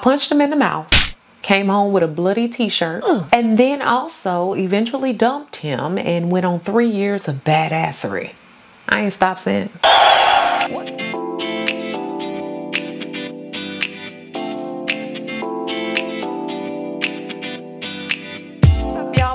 punched him in the mouth, came home with a bloody t-shirt, and then also eventually dumped him and went on 3 years of badassery. I ain't stopped since.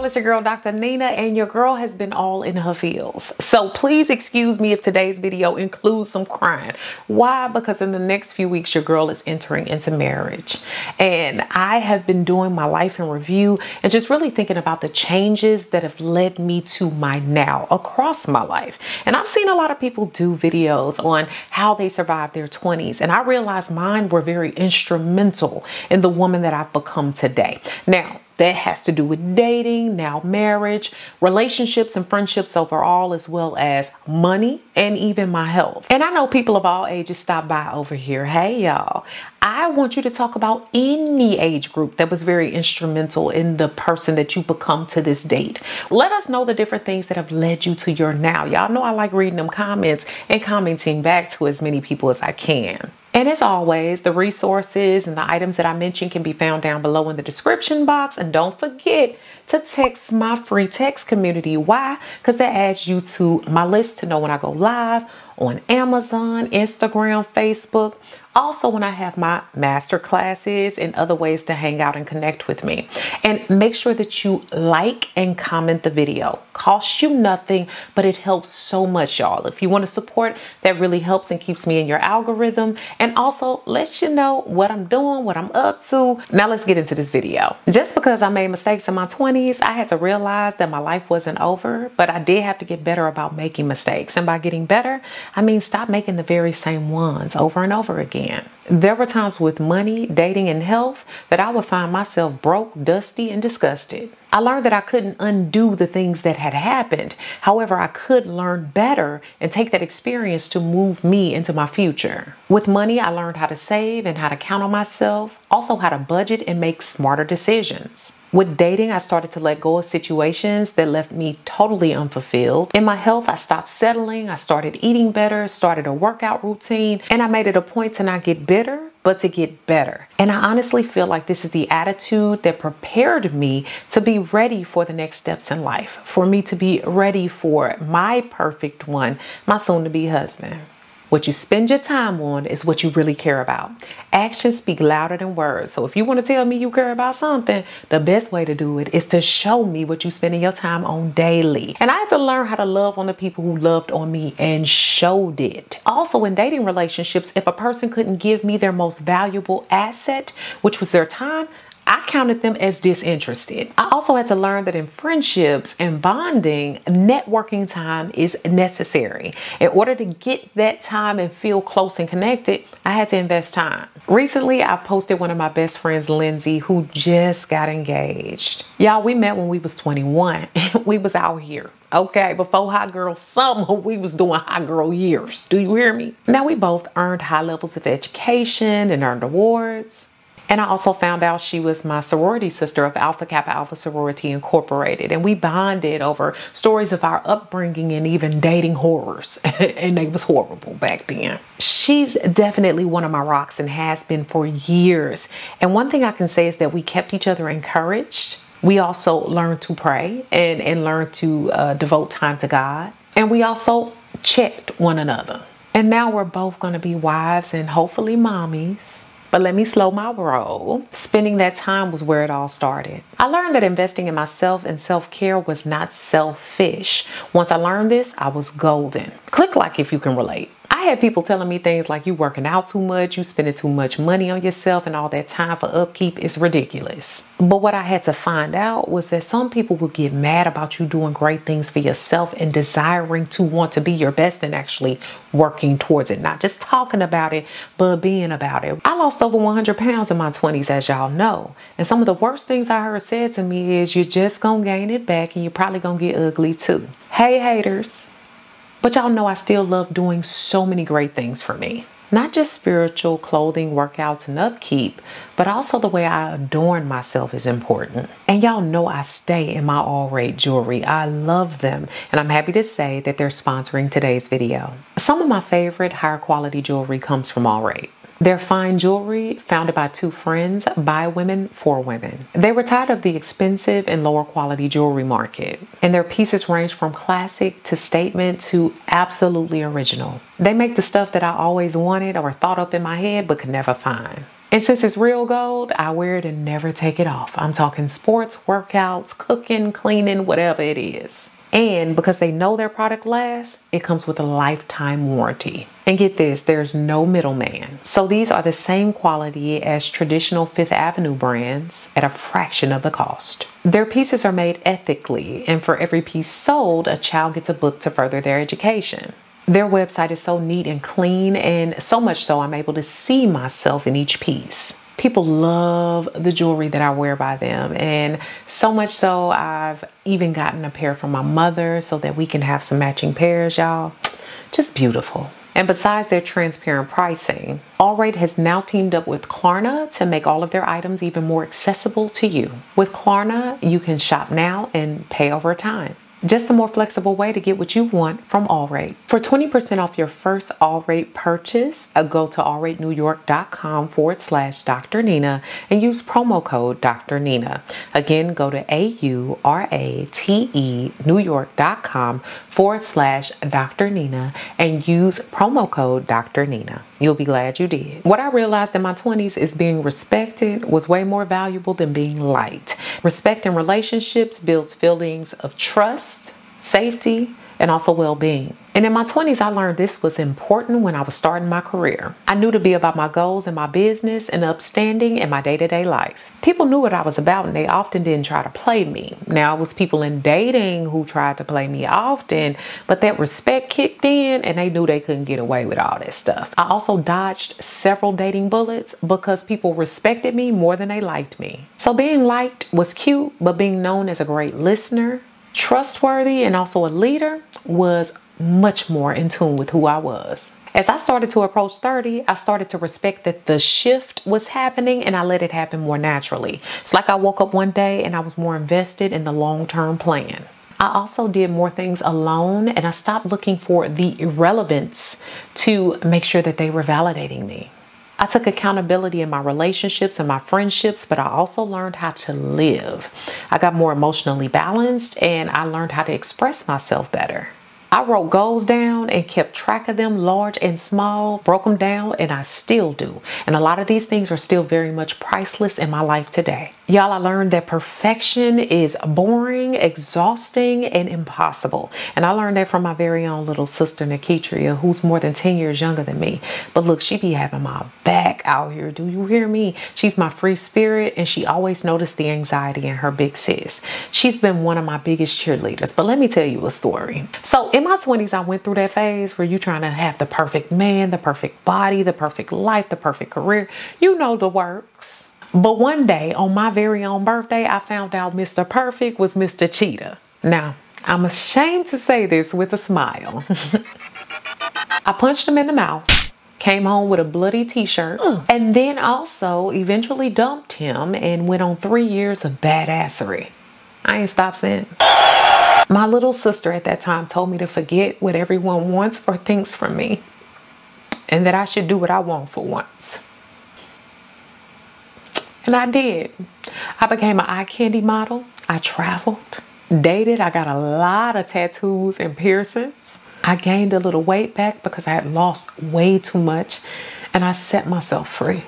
It's your girl Dr. Nina, and your girl has been all in her feels. So please excuse me if today's video includes some crying. Why? Because in the next few weeks your girl is entering into marriage, and I have been doing my life in review and just really thinking about the changes that have led me to my now across my life. And I've seen a lot of people do videos on how they survived their 20s, and I realized mine were very instrumental in the woman that I've become today. Now, that has to do with dating, now marriage, relationships and friendships overall, as well as money and even my health. And I know people of all ages stop by over here. Hey, y'all. I want you to talk about any age group that was very instrumental in the person that you become to this date. Let us know the different things that have led you to your now. Y'all know I like reading them comments and commenting back to as many people as I can. And as always, the resources and the items that I mentioned can be found down below in the description box. And don't forget to text my free text community. Why? Because that adds you to my list to know when I go live on Amazon, Instagram, Facebook. Also, when I have my master classes and other ways to hang out and connect with me. And make sure that you like and comment the video. Costs you nothing, but it helps so much, y'all. If you want to support, that really helps and keeps me in your algorithm. And also lets you know what I'm doing, what I'm up to. Now let's get into this video. Just because I made mistakes in my 20s, I had to realize that my life wasn't over, but I did have to get better about making mistakes. And by getting better, I mean stop making the very same ones over and over again. There were times with money, dating, and health that I would find myself broke, dusty, and disgusted. I learned that I couldn't undo the things that had happened. However, I could learn better and take that experience to move me into my future. With money, I learned how to save and how to count on myself, also how to budget and make smarter decisions. With dating, I started to let go of situations that left me totally unfulfilled. In my health, I stopped settling. I started eating better, started a workout routine, and I made it a point to not get bitter, but to get better. And I honestly feel like this is the attitude that prepared me to be ready for the next steps in life, for me to be ready for my perfect one, my soon-to-be husband. What you spend your time on is what you really care about. Actions speak louder than words. So if you want to tell me you care about something, the best way to do it is to show me what you're spending your time on daily. And I had to learn how to love on the people who loved on me and showed it. Also, in dating relationships, if a person couldn't give me their most valuable asset, which was their time, I counted them as disinterested. I also had to learn that in friendships and bonding, networking time is necessary. In order to get that time and feel close and connected, I had to invest time. Recently, I posted one of my best friends, Lindsay, who just got engaged. Y'all, we met when we was 21. We was out here. Okay, before hot girl summer, we was doing hot girl years. Do you hear me? Now, we both earned high levels of education and earned awards. And I also found out she was my sorority sister of Alpha Kappa Alpha Sorority Incorporated. And we bonded over stories of our upbringing and even dating horrors. And they was horrible back then. She's definitely one of my rocks and has been for years. And one thing I can say is that we kept each other encouraged. We also learned to pray and learned to devote time to God. And we also checked one another. And now we're both going to be wives and hopefully mommies. But let me slow my roll. Spending that time was where it all started. I learned that investing in myself and self-care was not selfish. Once I learned this, I was golden. Click like if you can relate. I had people telling me things like you working out too much, you spending too much money on yourself, and all that time for upkeep is ridiculous. But what I had to find out was that some people will get mad about you doing great things for yourself and desiring to want to be your best and actually working towards it. Not just talking about it, but being about it. I lost over 100 pounds in my 20s, as y'all know. And some of the worst things I heard said to me is you're just gonna gain it back and you're probably gonna get ugly too. Hey, haters. But y'all know I still love doing so many great things for me. Not just spiritual, clothing, workouts, and upkeep, but also the way I adorn myself is important. And y'all know I stay in my all-rate jewelry. I love them. And I'm happy to say that they're sponsoring today's video. Some of my favorite higher quality jewelry comes from All Rate. They're fine jewelry founded by two friends, by women, for women. They were tired of the expensive and lower quality jewelry market, and their pieces range from classic to statement to absolutely original. They make the stuff that I always wanted or thought up in my head but could never find. And since it's real gold, I wear it and never take it off. I'm talking sports, workouts, cooking, cleaning, whatever it is. And because they know their product lasts, it comes with a lifetime warranty. And get this, there's no middleman. So these are the same quality as traditional Fifth Avenue brands at a fraction of the cost. Their pieces are made ethically, and for every piece sold, a child gets a book to further their education. Their website is so neat and clean, and so much so I'm able to see myself in each piece. People love the jewelry that I wear by them, and so much so I've even gotten a pair from my mother so that we can have some matching pairs, y'all. Just beautiful. And besides their transparent pricing, Allrate has now teamed up with Klarna to make all of their items even more accessible to you. With Klarna, you can shop now and pay over time. Just a more flexible way to get what you want from Allrate. For 20% off your first Allrate purchase, go to allratenewyork.com/Dr. Nina and use promo code Dr. Nina. Again, go to AURATENewyork.com/Dr. Nina and use promo code Dr. Nina. You'll be glad you did. What I realized in my 20s is being respected was way more valuable than being liked. Respect in relationships builds feelings of trust, safety, and also well-being. And in my 20s, I learned this was important when I was starting my career. I knew to be about my goals and my business and upstanding in my day-to-day life. People knew what I was about and they often didn't try to play me. Now, it was people in dating who tried to play me often, but that respect kicked in and they knew they couldn't get away with all that stuff. I also dodged several dating bullets because people respected me more than they liked me. So being liked was cute, but being known as a great listener, trustworthy, and also a leader was much more in tune with who I was. As I started to approach 30, I started to respect that the shift was happening and I let it happen more naturally. It's like I woke up one day and I was more invested in the long-term plan. I also did more things alone and I stopped looking for the irrelevance to make sure that they were validating me. I took accountability in my relationships and my friendships, but I also learned how to live. I got more emotionally balanced and I learned how to express myself better. I wrote goals down and kept track of them, large and small, broke them down, and I still do. And a lot of these things are still very much priceless in my life today. Y'all, I learned that perfection is boring, exhausting, and impossible. And I learned that from my very own little sister, Nikitria, who's more than 10 years younger than me. But look, she be having my back out here. Do you hear me? She's my free spirit, and she always noticed the anxiety in her big sis. She's been one of my biggest cheerleaders. But let me tell you a story. So in my 20s, I went through that phase where you're trying to have the perfect man, the perfect body, the perfect life, the perfect career. You know the works. But one day on my very own birthday, I found out Mr. Perfect was Mr. Cheetah. Now, I'm ashamed to say this with a smile. I punched him in the mouth, came home with a bloody t-shirt, and then also eventually dumped him and went on 3 years of badassery. I ain't stopped since. My little sister at that time told me to forget what everyone wants or thinks from me and that I should do what I want for once. And I did. I became an eye candy model. I traveled, dated. I got a lot of tattoos and piercings. I gained a little weight back because I had lost way too much and I set myself free.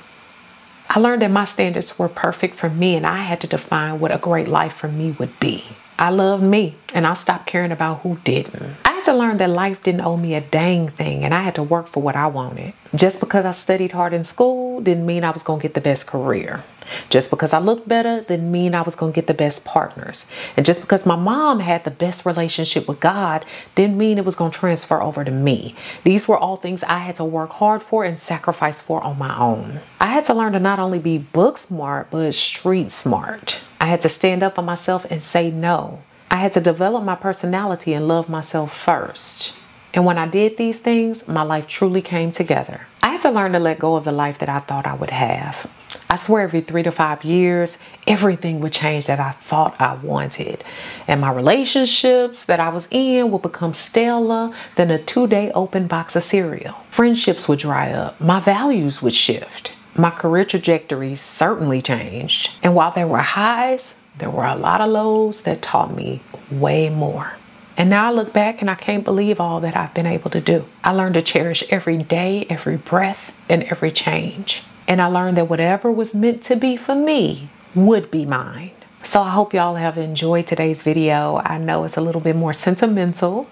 I learned that my standards were perfect for me and I had to define what a great life for me would be. I loved me and I stopped caring about who didn't. I had to learn that life didn't owe me a dang thing and I had to work for what I wanted. Just because I studied hard in school didn't mean I was going to get the best career. Just because I looked better didn't mean I was going to get the best partners. And just because my mom had the best relationship with God didn't mean it was going to transfer over to me. These were all things I had to work hard for and sacrifice for on my own. I had to learn to not only be book smart, but street smart. I had to stand up for myself and say no. I had to develop my personality and love myself first. And when I did these things, my life truly came together. I had to learn to let go of the life that I thought I would have. I swear every 3 to 5 years, everything would change that I thought I wanted. And my relationships that I was in would become staler than a 2-day open box of cereal. Friendships would dry up. My values would shift. My career trajectory certainly changed. And while there were highs, there were a lot of lows that taught me way more. And now I look back and I can't believe all that I've been able to do. I learned to cherish every day, every breath, and every change. And I learned that whatever was meant to be for me would be mine. So I hope y'all have enjoyed today's video. I know it's a little bit more sentimental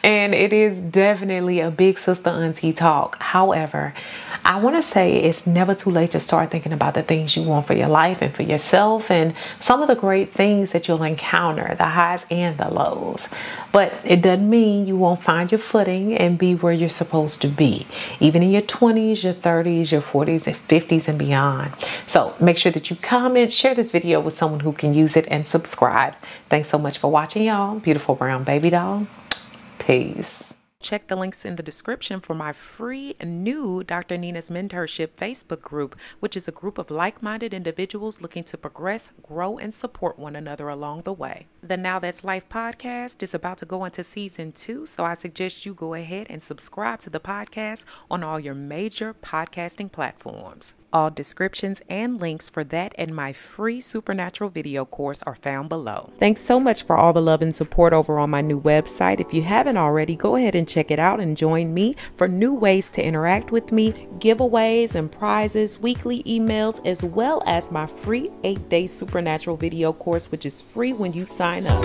and it is definitely a big sister auntie talk. However, I want to say it's never too late to start thinking about the things you want for your life and for yourself and some of the great things that you'll encounter, the highs and the lows. But it doesn't mean you won't find your footing and be where you're supposed to be, even in your 20s, your 30s, your 40s, and 50s and beyond. So make sure that you comment, share this video with someone who can use it, and subscribe. Thanks so much for watching, y'all. Beautiful brown baby doll. Peace. Check the links in the description for my free new Dr. Nina's Mentorship Facebook group, which is a group of like-minded individuals looking to progress, grow, and support one another along the way. The Now That's Life podcast is about to go into season 2, so I suggest you go ahead and subscribe to the podcast on all your major podcasting platforms. All descriptions and links for that and my free supernatural video course are found below. Thanks so much for all the love and support over on my new website. If you haven't already, go ahead and check it out and join me for new ways to interact with me, giveaways and prizes, weekly emails, as well as my free 8-day supernatural video course, which is free when you sign up.